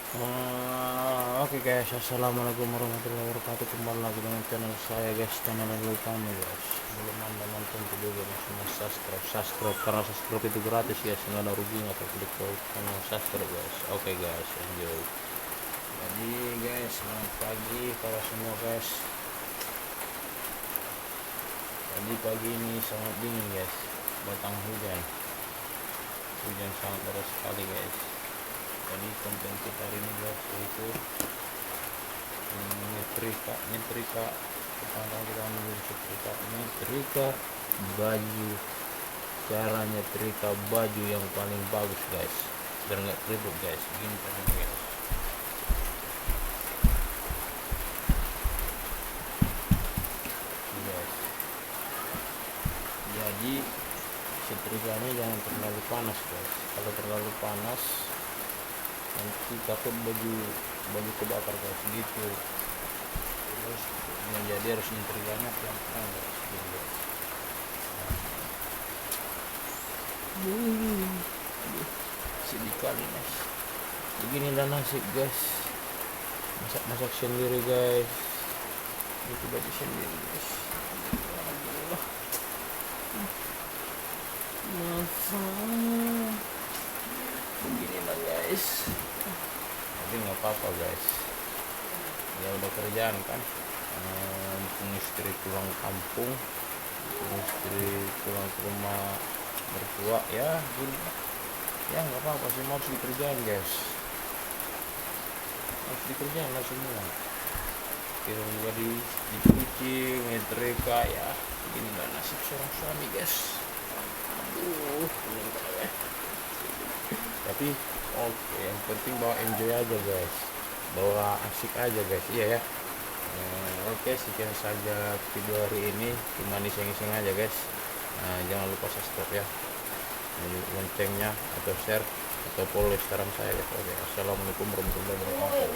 Oke guys, assalamualaikum warahmatullahi wabarakatuh. Kembali lagi dengan channel saya guys, channel yang kami guys. Belum anda nonton video ini semua subscribe karena subscribe itu gratis guys, nggak ada ruginya atau klik tombol subscribe guys. Oke guys, enjoy. Jadi guys, selamat pagi para semua guys. Jadi pagi ini sangat dingin guys, datang hujan sangat deras sekali guys. Jadi konten kita hari ini guys yaitu nyetrika pertama kita nyetrika baju, cara nyetrika baju yang paling bagus guys biar nggak ribut guys. Begini caranya guys. Ini guys, jadi setrikanya jangan terlalu panas guys. Kalau terlalu panas nanti takut baju kebakar guys gitu. Terus jadi harus nyetrikanya pelan-pelan guys gitu. Sedih kali guys. Beginilah nasib guys, masak sendiri guys, itu baju sendiri guys. Beginilah guys, tapi nggak apa-apa guys, ya udah kerjaan kan. Istri pulang kampung, istri pulang ke rumah mertua, ya gini ya nggak apa-apa, semua harus dikerjain guys, harus dikerjain lah semua. Kira juga dicuci, nyetrika, ya begini lah nasib seorang suami guys. Tapi oke, yang penting bawa enjoy aja guys, bawa asik aja guys. Iya ya. Oke, sekian saja video hari ini, cuma iseng-iseng aja guys. Jangan lupa subscribe ya, loncengnya atau share atau follow Instagram saya ya. Oke, assalamualaikum warahmatullahi wabarakatuh.